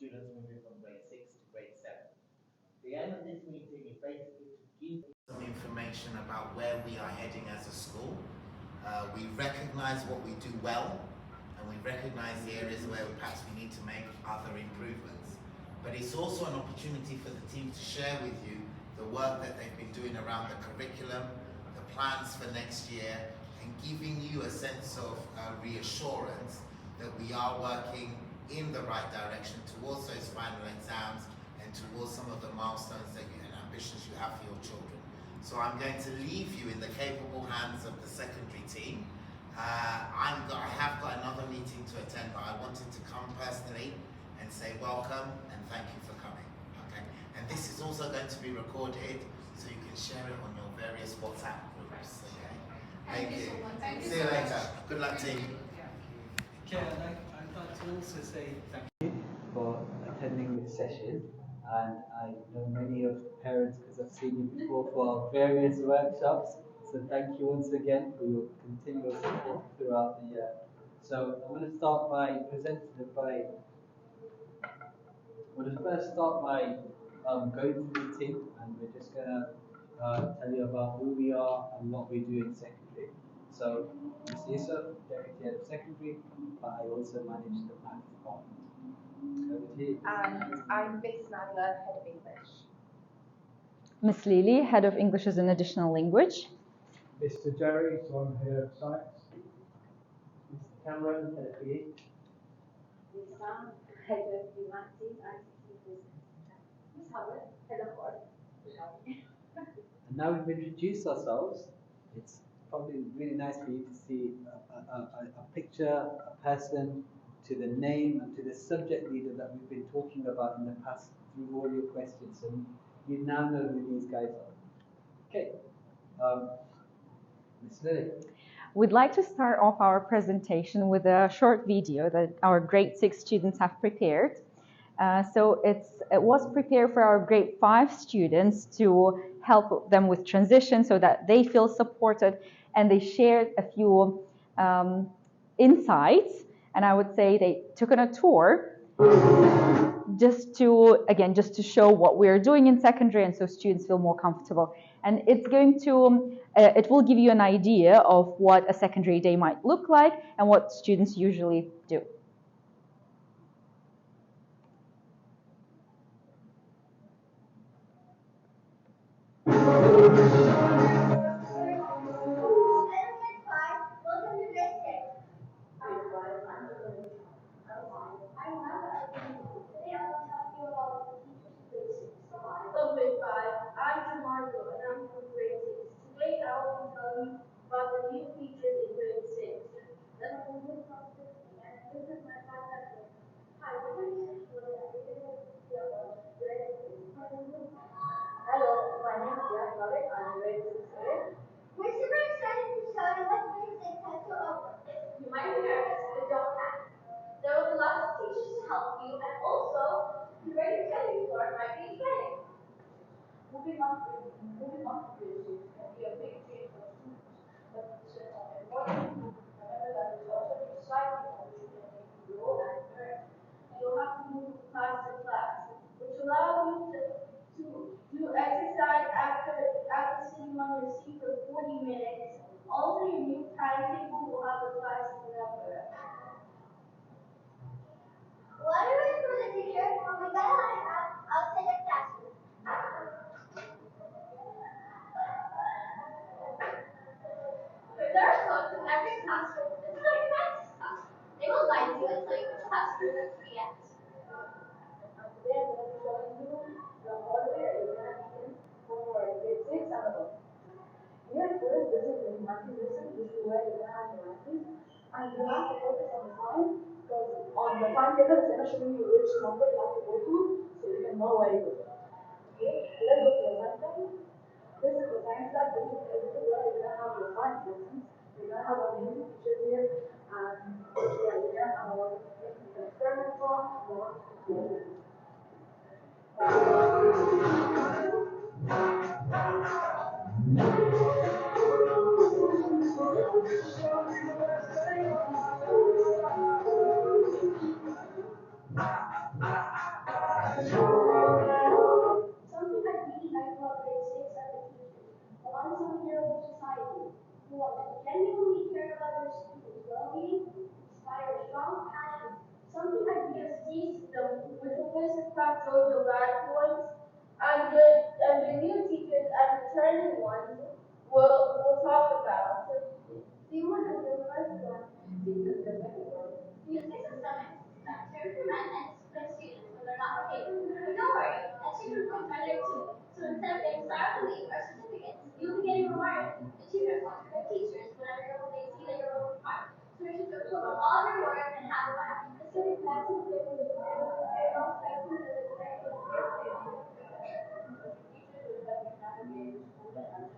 students moving from grade 6 to grade 7. The aim of this meeting is basically to give some information about where we are heading as a school. We recognize what we do well, and we recognize the areas where perhaps we need to make other improvements. But it's also an opportunity for the team to share with you the work that they've been doing around the curriculum, the plans for next year, and giving you a sense of reassurance that we are working in the right direction towards those final exams and towards some of the milestones that and ambitions you have for your children. So I'm going to leave you in the capable hands of the secondary team. I have got another meeting to attend, but I wanted to come personally and say welcome and thank you for coming. Okay, and this is also going to be recorded, so you can share it on your various WhatsApp groups. Okay, thank you. See you later. Good luck, team. Chair, I'd like to also say thank you for attending this session, and I know many of the parents because I've seen you before for various workshops. So thank you once again for your continuous support throughout the year. So I'm going to start by presenting going through the team, and we're just going to tell you about who we are and what we do in secondary. So, Ms. Yusuf, Deputy Head of Secondary, but I also manage the math department. Over to you. And I'm Miss Nadler, Head of English. Miss Lily, Head of English as an Additional Language. Mr. Jerry, so I'm Head of Science. Mr. Cameron, Head of PE. Miss Sam, Head of Humanities and Business. Miss Howard, Head of Art. And now we've introduced ourselves. It's probably really nice for you to see a picture, a person, to the name and to the subject leader that we've been talking about in the past through all your questions. So you now know who these guys are. Okay, Ms. Lily. We'd like to start off our presentation with a short video that our grade 6 students have prepared. So it was prepared for our grade 5 students to help them with transition so that they feel supported, and they shared a few insights, and I would say they took on a tour just to show what we're doing in secondary, and so students feel more comfortable. And it's going to, it will give you an idea of what a secondary day might look like and what students usually do. I'm Margot and I'm from grade 6. Today I will be telling you about the new features in grade 6. Then I will move from 6 and this is my contact. Hi, my name is Hello, my name is Jan Khalid. I'm grade 6A. We're super excited to show you what grade 6 has to offer. You might be nervous, but don't panic. There will be lots of teachers to help you, and also the ready to you for might be exciting. Moving on to grade 6 can be a big change for students, but it's an important move. Remember that it's also an exciting motion that makes you grow and learn. You'll have to move from class to class, which allows you to do exercise after sitting on your seat for 40 minutes. Also, your new timetable will have the class number. What are we for the teacher? Oh my God, outside the classroom. There are clothes in every classroom. This is like a practice class. They will lie to you and tell you which classroom to be at. Today I'm going to be showing you the hardware you're going to need for grade 6 and above. Here first, this is the humanities lesson. This is where you're going to have humanities. And you have to focus on the time, because on the timetable it's going to show you which number you have to go to, so you can know where you go. Okay, let's go to the science lab. This is the science lab. This is where you're going to have your science lessons. You're going to have our music teachers here, and yeah, you're going to have our experiment from patrol the bad ones, and the new teachers and returning ones will talk about. Simon is the first one. This is the second one. This is the summit system to reprimand and discipline students when they're not behaving. But don't worry, a teacher points are there too. So instead of getting sour leave or certificates, you'll be getting rewarded. The tutor points for teachers whenever they see that you're working hard. So you should put all of your work and have fun. The study classes will be and all sections of the teachers will help you navigate school and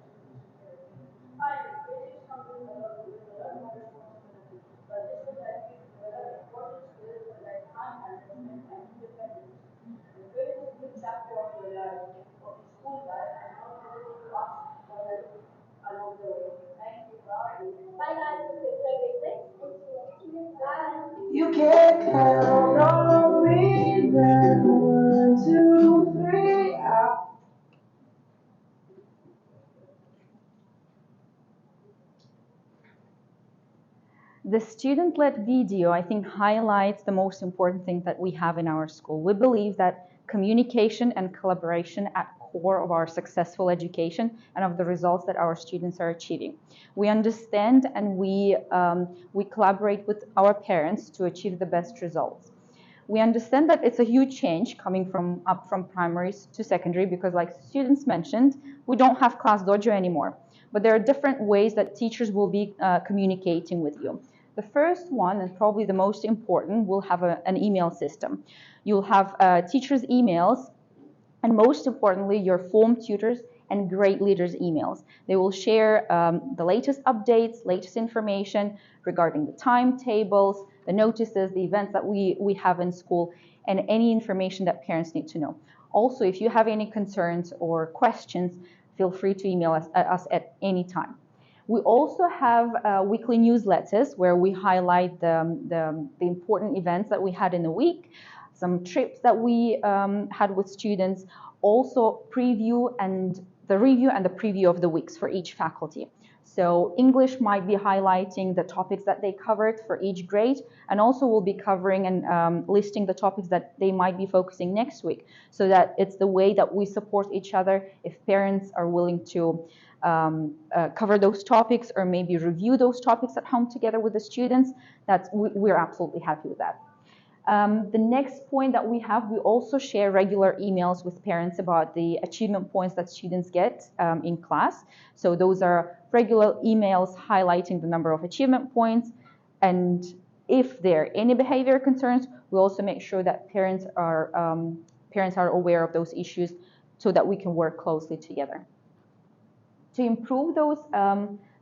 finally, British companies allow you to learn more responsibility, but this will help you develop important skills like time management and independence. The British is a good chapter of your life, of your school life, and all the little classes for help along the way. Thank you. Bye. Bye, guys. Grade 6. Bye. You can count on me then 1, 2, 3, out. The student-led video, I think, highlights the most important thing that we have in our school. We believe that communication and collaboration at core of our successful education and of the results that our students are achieving. We understand and we collaborate with our parents to achieve the best results. We understand that it's a huge change coming from primary to secondary because, like students mentioned, we don't have Class Dojo anymore. But there are different ways that teachers will be communicating with you. The first one, and probably the most important, will have an email system. You'll have teachers' emails, and most importantly, your form tutors and grade leaders' emails. They will share the latest updates, latest information regarding the timetables, the notices, the events that we have in school, and any information that parents need to know. Also, if you have any concerns or questions, feel free to email us at any time. We also have weekly newsletters where we highlight the important events that we had in the week, some trips that we had with students, also review and the preview of the weeks for each faculty. So English might be highlighting the topics that they covered for each grade, and also we'll be covering and listing the topics that they might be focusing next week, so that it's the way that we support each other. If parents are willing to cover those topics or maybe review those topics at home together with the students, we're absolutely happy with that. The next point that we have, we also share regular emails with parents about the achievement points that students get in class. So those are regular emails highlighting the number of achievement points. And if there are any behavior concerns, we also make sure that parents are aware of those issues so that we can work closely together. To improve those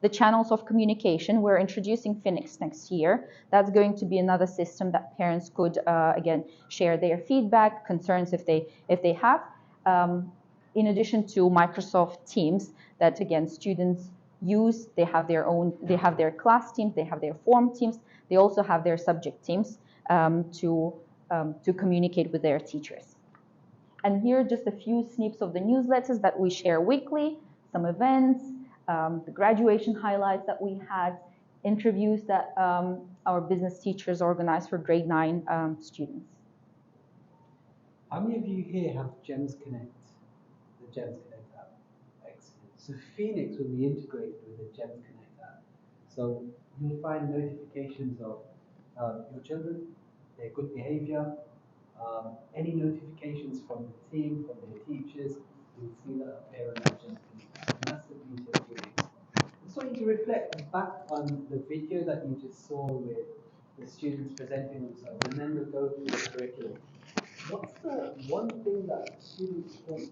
the channels of communication, we're introducing Phoenix next year. That's going to be another system that parents could, again, share their feedback, concerns if they have. In addition to Microsoft Teams, that again students use. They have their class teams, they have their form teams, they also have their subject teams to communicate with their teachers. And here are just a few snips of the newsletters that we share weekly, some events, the graduation highlights that we had, interviews that our business teachers organized for grade 9 students. How many of you here have GEMS Connect, the GEMS Connect app? Excellent. So Phoenix will be integrated with the GEMS Connect app. So you'll find notifications of your children, their good behavior, any notifications from the team, from their teachers. You'll see that appear on the GEMS Connect app. And that's the beauty of Phoenix. I just want you to reflect back on the video that you just saw with the students presenting themselves, and then we'll go through the curriculum. What's the one thing that students think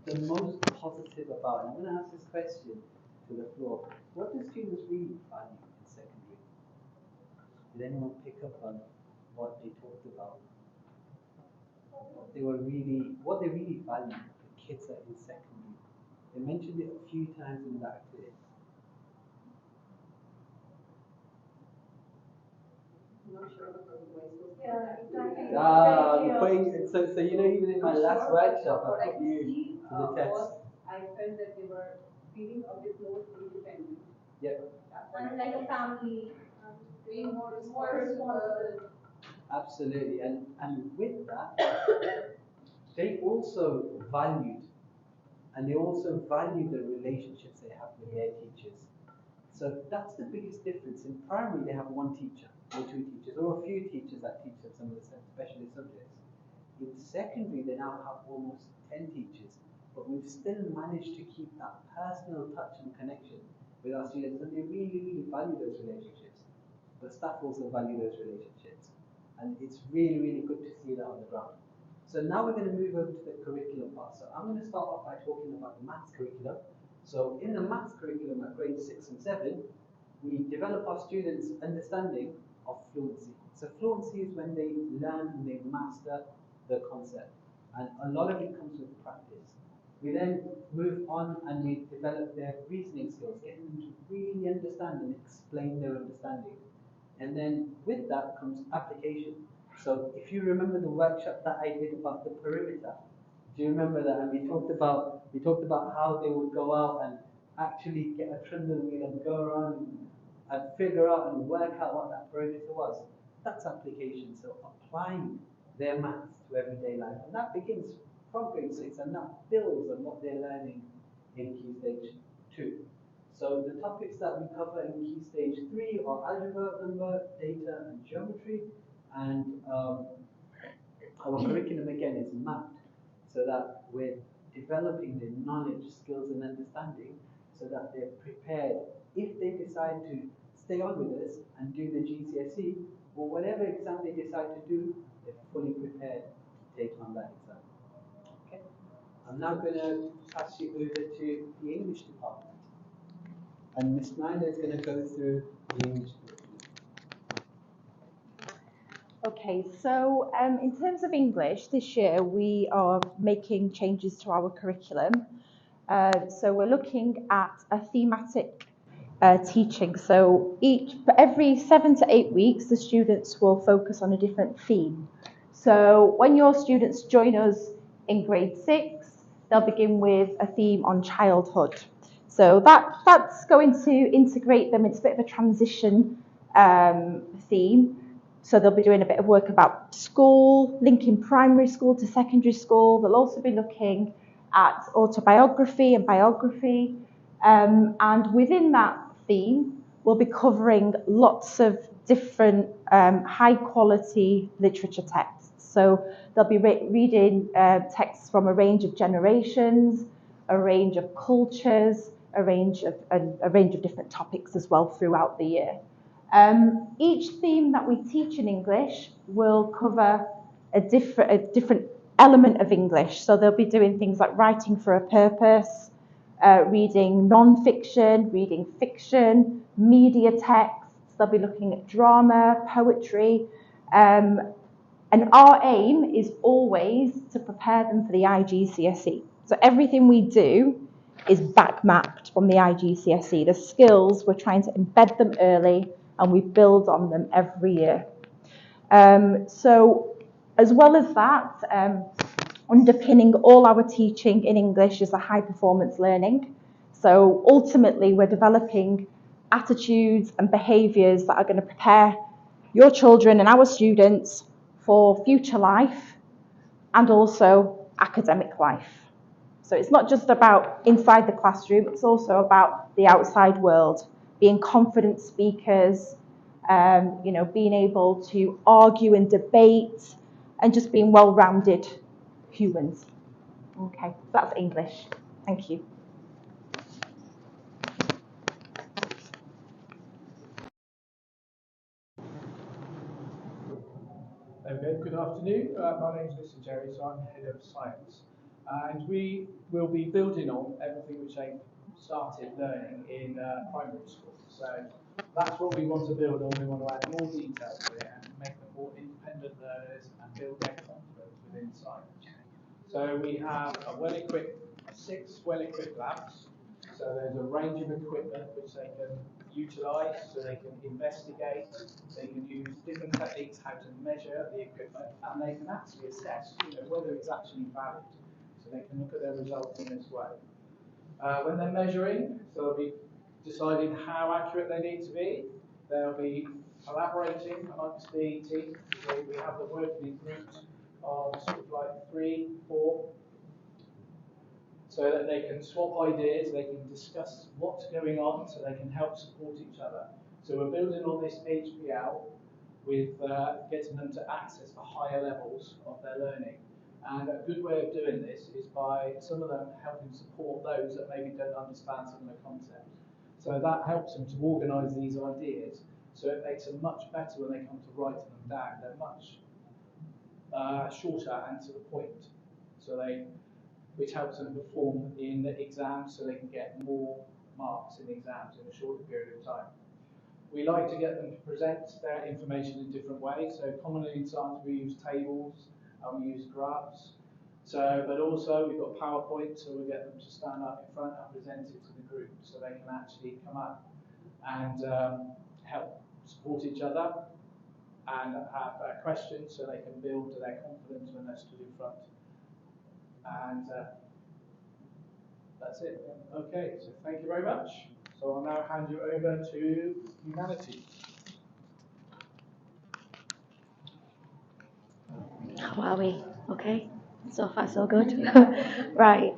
the most positive about? And I'm going to ask this question to the floor. What do students really value in secondary? Did anyone pick up on what they talked about? What they really value, the kids that are in secondary. They mentioned it a few times in that clip. Yeah, exactly. So you know, even in my last workshop, I put you to the test. I felt that they were feeling a bit more independent. Yep. And like a family, Being more more responsible. Absolutely, and with that, they also valued, and they also value the relationships they have with their teachers. So that's the biggest difference. In primary, they have one teacher or two teachers, or a few teachers that teach them some of the specialist subjects. In secondary, they now have almost 10 teachers, but we've still managed to keep that personal touch and connection with our students, and they really, really value those relationships. The staff also value those relationships, and it's really, really good to see that on the ground. So now we're going to move over to the curriculum part. So I'm going to start off by talking about the maths curriculum. So in the maths curriculum at grade 6 and 7, we develop our students' understanding of fluency. So fluency is when they learn and they master the concept, and a lot of it comes with practice. We then move on and we develop their reasoning skills, getting them to really understand and explain their understanding. And then with that comes application. So if you remember the workshop that I did about the perimeter, do you remember that? And we talked about how they would go out and actually get a trundle wheel and go around and figure out and work out what that perimeter was. That's application. So applying their maths to everyday life, and that begins from grade 6, and that builds on what they're learning in Key Stage 2. So the topics that we cover in Key Stage 3 are algebra, number, data, and geometry, and our curriculum again is mapped so that we're developing their knowledge, skills, and understanding so that they're prepared if they decide to stay on with us and do the GCSE or whatever exam they decide to do, they're fully prepared to take on that exam. Okay. I'm now going to pass you over to the English department. And Miss Nyla is going to go through the English curriculum. Okay, so in terms of English, this year we are making changes to our curriculum. So we're looking at a thematic teaching. So every 7 to 8 weeks, the students will focus on a different theme. So when your students join us in grade 6, they'll begin with a theme on childhood. So that's going to integrate them. It's a bit of a transition theme. So they'll be doing a bit of work about school, linking primary school to secondary school. They'll also be looking at autobiography and biography. And within that theme, we'll be covering lots of different high quality literature texts. So they'll be reading texts from a range of generations, a range of cultures, a range of different topics as well throughout the year. Each theme that we teach in English will cover a different element of English. So they'll be doing things like writing for a purpose, reading non-fiction, reading fiction, media texts. They'll be looking at drama, poetry. And our aim is always to prepare them for the IGCSE. So everything we do is back mapped from the IGCSE. The skills, we're trying to embed them early and we build on them every year. So as well as that, underpinning all our teaching in English is a high performance learning. So ultimately we're developing attitudes and behaviours that are going to prepare your children and our students for future life and also academic life. So it's not just about inside the classroom, it's also about the outside world, being confident speakers, being able to argue and debate, and just being well-rounded humans. Okay, that's English. Thank you. Okay, good afternoon. My name is Mr. Jerry, so I'm Head of Science. And we will be building on everything which they started learning in primary school. So that's what we want to build on. We want to add more detail to it and make them more independent learners and build their confidence within science. So we have six well-equipped labs. So there's a range of equipment which they can utilise, so they can investigate, they can use different techniques how to measure the equipment, and they can actually assess whether it's actually valid. So they can look at their results in this way. When they're measuring, so they'll be deciding how accurate they need to be. They'll be collaborating amongst the team. We have the working groups of sort of like 3, 4, so that they can swap ideas, they can discuss what's going on, so they can help support each other. So we're building on this HPL with getting them to access the higher levels of their learning. And a good way of doing this is by some of them helping support those that maybe don't understand some of the concepts. So that helps them to organise these ideas. So it makes them much better when they come to writing them down. They're much shorter and to the point. So which helps them perform in the exams, so they can get more marks in exams in a shorter period of time. We like to get them to present their information in different ways. So commonly in science we use tables and we use graphs. So, but also we've got PowerPoint, so we get them to stand up in front and present it to the group, so they can actually come up and help support each other and have questions, so they can build their confidence when they're stood in front. And that's it. Okay, so thank you very much. So I'll now hand you over to humanities. How are we? Okay, so far so good. Right.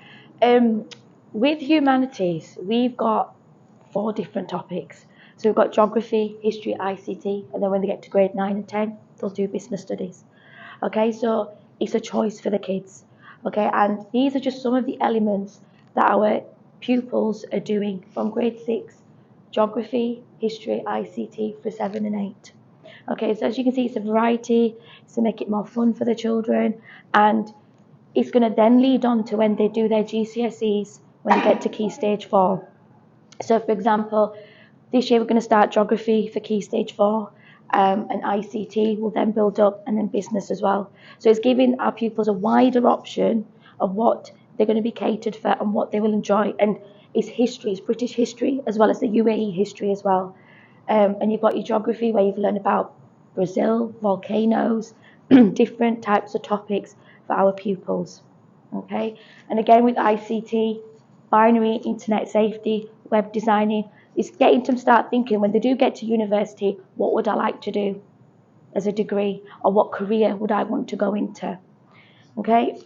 With humanities, we've got 4 different topics. So we've got geography, history, ICT, and then when they get to grade 9 and 10, they'll do business studies. Okay, so it's a choice for the kids. Okay, and these are just some of the elements that our pupils are doing from grade 6, geography, history, ICT for 7 and 8. Okay, so as you can see, it's a variety, it's to make it more fun for the children, and it's going to then lead on to when they do their GCSEs, when they get to Key Stage 4. So, for example, this year we're going to start geography for Key Stage 4, and ICT will then build up, and then business as well. So it's giving our pupils a wider option of what they're going to be catered for and what they will enjoy. And it's history, it's British history, as well as the UAE history as well. And you've got your geography, where you've learned about Brazil, volcanoes, different types of topics for our pupils. Okay, and again with ICT, binary, internet safety, web designing, is getting them to start thinking when they do get to university, what would I like to do as a degree, or what career would I want to go into? Okay.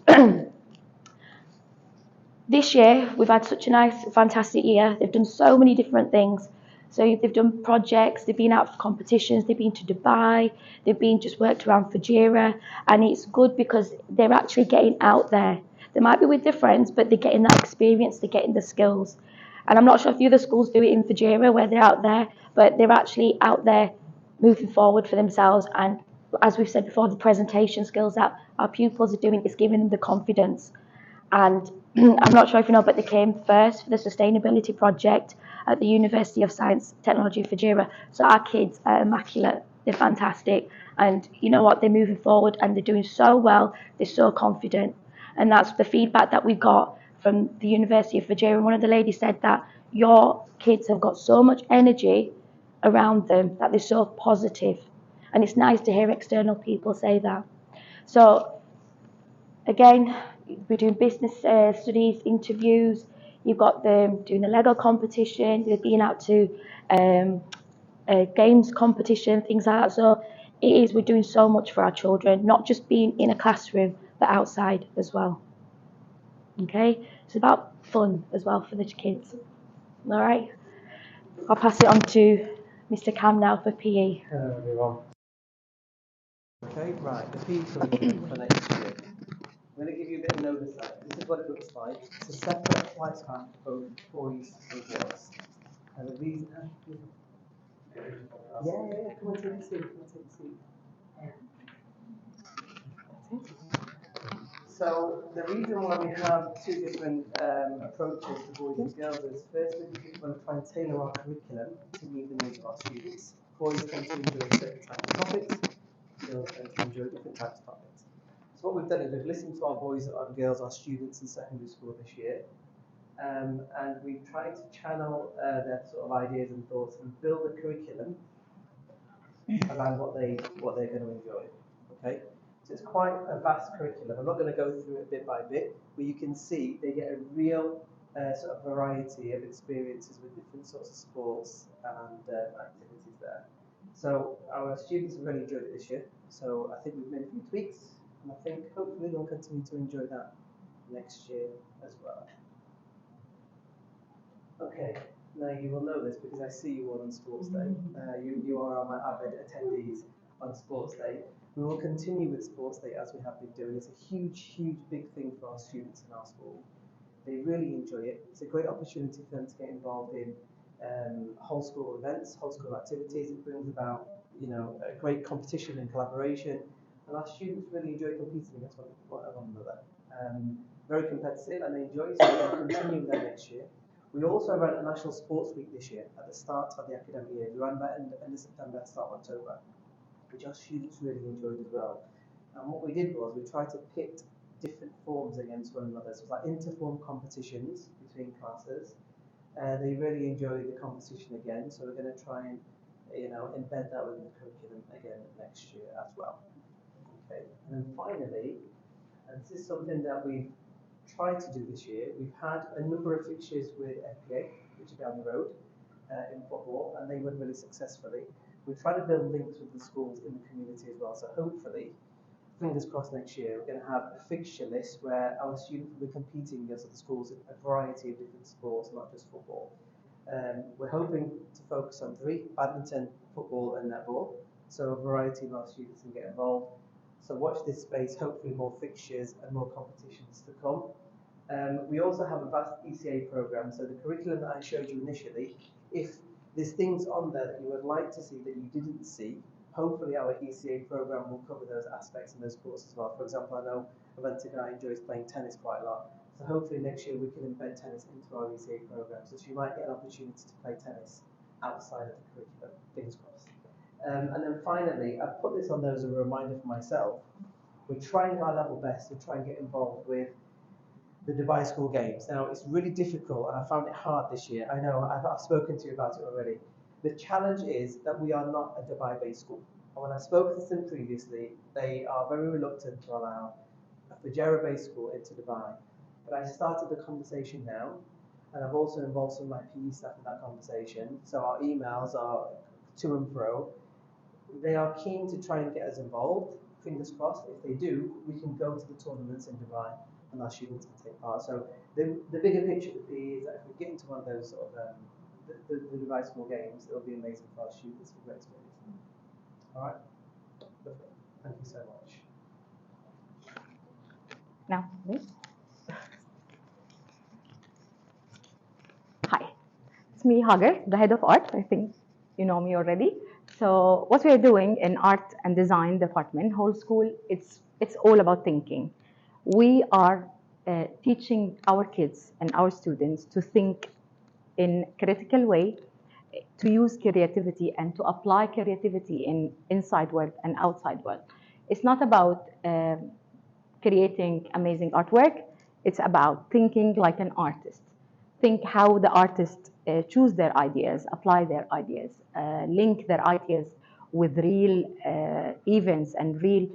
This year we've had such a nice, fantastic year. They've done so many different things. So they've done projects, they've been out for competitions, they've been to Dubai, they've been just worked around Fujairah, and it's good because they're actually getting out there. They might be with their friends, but they're getting that experience, they're getting the skills. And I'm not sure if the other schools do it in Fujairah where they're out there, but they're actually out there moving forward for themselves. And as we've said before, the presentation skills that our pupils are doing is giving them the confidence. And I'm not sure if you know, but they came first for the sustainability project at the University of Science Technology Fujairah. So our kids are immaculate, they're fantastic, and you know what, they're moving forward and they're doing so well, they're so confident. And that's the feedback that we got from the University of Fujairah. One of the ladies said that your kids have got so much energy around them, that they're so positive. And it's nice to hear external people say that. So again, we're doing business studies, interviews. You've got them doing the Lego competition. They're being out to games competition, things like that. So we're doing so much for our children, not just being in a classroom, but outside as well. Okay, it's about fun as well for the kids. All right, I'll pass it on to Mr. Cam now for PE. Hello everyone. Okay, right, the PE curriculum for next year. I'm going to give you a bit of an oversight. This is what it looks like. It's a separate flight path for both boys and girls. And the reason... Yeah, come on, take a seat. So the reason why we have 2 different approaches to boys and girls is, firstly, we want to try and tailor our curriculum to meet the needs of our students. Boys tend to enjoy certain types of topics, girls tend to enjoy different types of topics. So what we've done is we've listened to our boys and girls, our students in secondary school this year, and we've tried to channel their sort of ideas and thoughts and build a curriculum around what they're going to enjoy. Okay, so it's quite a vast curriculum. I'm not going to go through it bit by bit, but you can see they get a real sort of variety of experiences with different sorts of sports and activities there. So our students have really enjoyed it this year. So I think we've made a few tweaks, and I think hopefully they'll continue to enjoy that next year as well. Okay, now you will know this because I see you all on Sports Day. You are my avid attendees on Sports Day. We will continue with Sports Day as we have been doing. It's a huge big thing for our students in our school. They really enjoy it. It's a great opportunity for them to get involved in whole school events, whole school activities. It brings about, a great competition and collaboration. And our students really enjoy competing against one another. Very competitive, and they enjoy it, so we'll continue there next year. We also ran a National Sports Week this year at the start of the academic year. We ran that end of September, start of October, which our students really enjoyed as well. And what we did was we tried to pit different forms against one another. So it was like inter-form competitions between classes. They really enjoyed the competition again, so we're going to try and embed that within the curriculum again next year as well. Okay, and then finally, and this is something that we've tried to do this year, we've had a number of fixtures with FPA, which are down the road in football, and they went really successfully. We're trying to build links with the schools in the community as well, so hopefully, fingers crossed, next year we're going to have a fixture list where our students will be competing against other schools in a variety of different sports, not just football. We're hoping to focus on 3: badminton, football and netball, so a variety of our students can get involved. So watch this space, hopefully more fixtures and more competitions to come. We also have a vast ECA programme, so the curriculum that I showed you initially, if there's things on there that you would like to see that you didn't see, hopefully our ECA programme will cover those aspects and those courses as well. For example, I know Avantika enjoys playing tennis quite a lot, so hopefully next year we can embed tennis into our ECA programme, so she might get an opportunity to play tennis outside of the curriculum, fingers crossed. And then finally, I've put this on there as a reminder for myself. We're trying our level best to try and get involved with the Dubai School Games. Now, it's really difficult, and I found it hard this year. I know, I've spoken to you about it already. The challenge is that we are not a Dubai-based school. And when I've spoken to them previously, they are very reluctant to allow a Fujairah-based school into Dubai. But I started the conversation now, and I've also involved some of my PE staff in that conversation. So our emails are to and fro. They are keen to try and get us involved. Fingers crossed, if they do, we can go to the tournaments in Dubai and our students can take part. So the bigger picture of the PE is that if we get into one of those sort of the Dubai School Games, it'll be amazing for our students, a great experience. All right, lovely. Thank you so much. Now, please. Hi, it's me, Hagar, the head of art. I think you know me already. So what we are doing in art and design department, whole school, it's all about thinking. We are teaching our kids and our students to think in critical way, to use creativity and to apply creativity in inside world and outside world. It's not about creating amazing artwork. It's about thinking like an artist. Think how the artists choose their ideas, apply their ideas, link their ideas with real events and real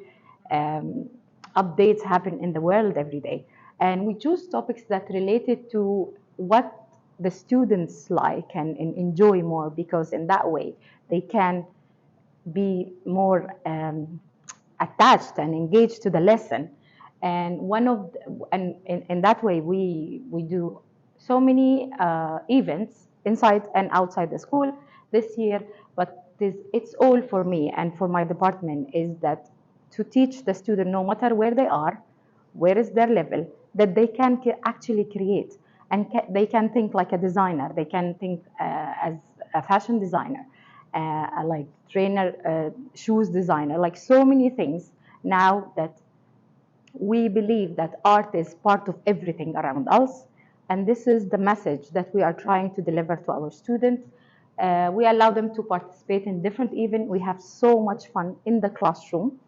updates happen in the world every day. And we choose topics that related to what the students like and enjoy more, because in that way they can be more attached and engaged to the lesson. And in that way we do so many events inside and outside the school this year. But it's all for me and for my department is that to teach the student, no matter where they are, where is their level, that they can actually create and they can think like a designer. They can think as a fashion designer, like trainer, shoes designer, like so many things. Now that we believe that art is part of everything around us, and this is the message that we are trying to deliver to our students. We allow them to participate in different events. We have so much fun in the classroom.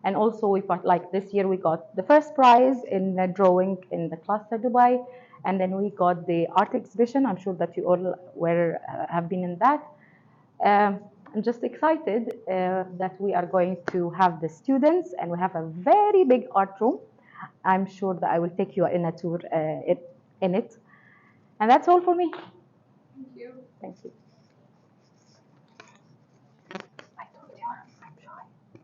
And also like this year we got the first prize in drawing in the Cluster Dubai, and then we got the art exhibition. I'm sure that you all have been in that. I'm just excited that we are going to have the students, and we have a very big art room. I'm sure that I will take you in a tour in it. And that's all for me. Thank you. Thank you. Bye.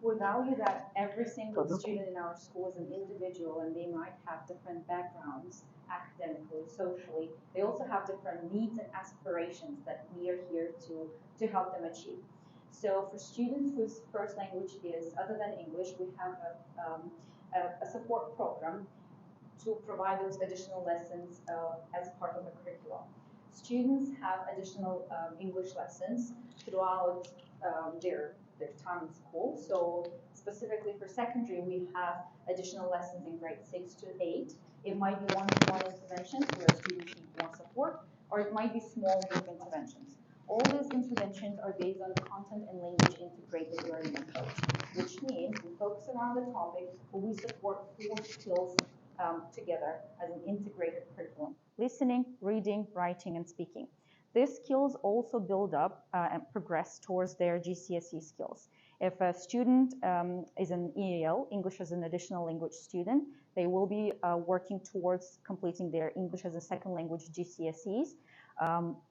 We value that every single student in our school is an individual and they might have different backgrounds academically, socially. They also have different needs and aspirations that we are here to help them achieve. So for students whose first language is other than English, we have a support program to provide those additional lessons as part of the curriculum. Students have additional English lessons throughout their time in school. So specifically for secondary, we have additional lessons in grade 6 to 8. It might be one-to-one interventions where students need more support, or it might be small group interventions. All these interventions are based on content and language integrated learning approach, which means we focus around the topic, but we support 4 skills together as an integrated curriculum: listening, reading, writing, and speaking. These skills also build up and progress towards their GCSE skills. If a student is an EAL, English as an additional language student, they will be working towards completing their English as a second language GCSEs,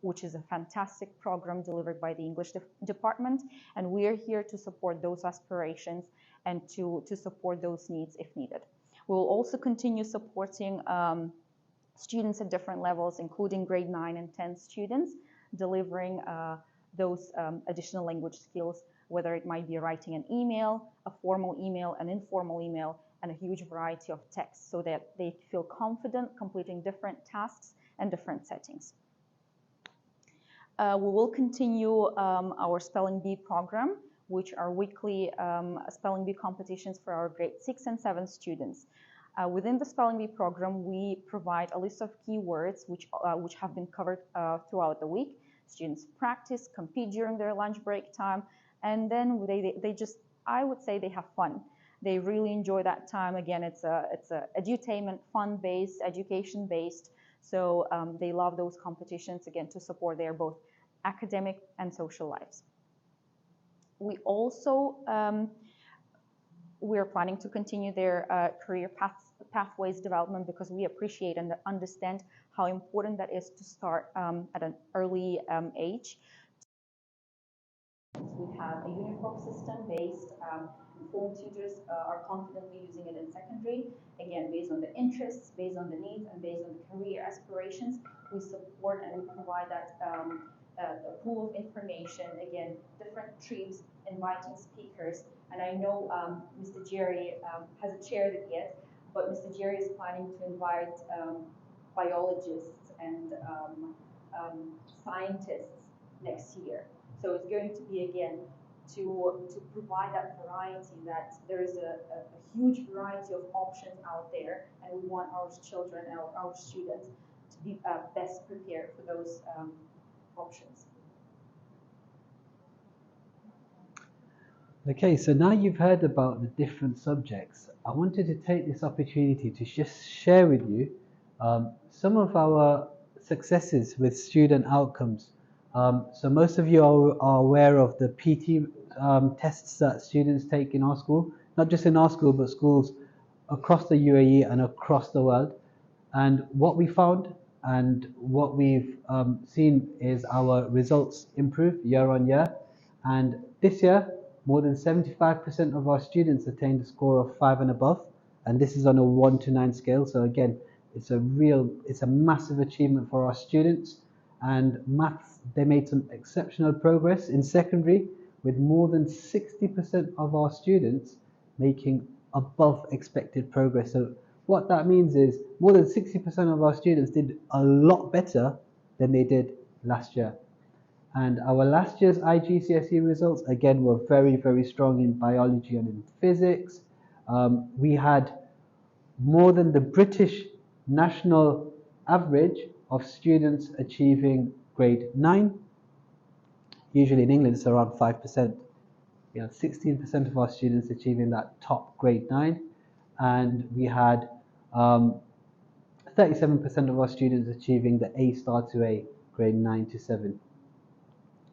which is a fantastic program delivered by the English department. And we are here to support those aspirations and to support those needs if needed. We will also continue supporting students at different levels, including grade 9 and 10 students, delivering those additional language skills, whether it might be writing an email, a formal email, an informal email, and a huge variety of texts so that they feel confident completing different tasks and different settings. We will continue our Spelling Bee program, which are weekly Spelling Bee competitions for our grade 6 and 7 students. Within the Spelling Bee program, we provide a list of keywords which have been covered throughout the week. Students practice, compete during their lunch break time, and then they just, I would say, they have fun. They really enjoy that time. Again, it's a edutainment, fun-based, education-based. So they love those competitions, again, to support their both academic and social lives. We also, we're planning to continue their career pathways development because we appreciate and understand how important that is to start at an early age. We have a uniform system based, informed tutors are confidently using it in secondary. Again, based on the interests, based on the needs, and based on the career aspirations, we support and we provide that a pool of information. Again, different trips, inviting speakers. And I know Mr. Jerry hasn't shared it yet, but Mr. Jerry is planning to invite biologists and scientists next year. So it's going to be, again, to provide that variety, that there is a huge variety of options out there, and we want our children and our students to be best prepared for those options. Okay, so now you've heard about the different subjects. I wanted to take this opportunity to just share with you some of our successes with student outcomes. So most of you are aware of the PT tests that students take in our school, not just in our school, but schools across the UAE and across the world. And what we found and what we've seen is our results improve year on year. And this year, more than 75% of our students attained a score of 5 and above. And this is on a 1 to 9 scale. So again, it's a massive achievement for our students. And maths, they made some exceptional progress in secondary, with more than 60% of our students making above expected progress. So what that means is more than 60% of our students did a lot better than they did last year. And our last year's IGCSE results, again, were very, very strong in biology and in physics. We had more than the British national average of students achieving grade 9. Usually in England it's around 5%. We had 16% of our students achieving that top grade 9, and we had 37% of our students achieving the A star to A, grade 9 to 7.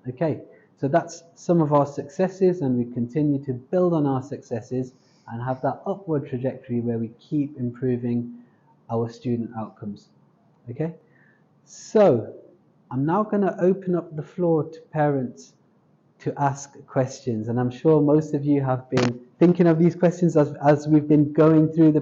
Okay, so that's some of our successes, and we continue to build on our successes and have that upward trajectory where we keep improving our student outcomes. Okay, so I'm now going to open up the floor to parents to ask questions, and I'm sure most of you have been thinking of these questions as we've been going through the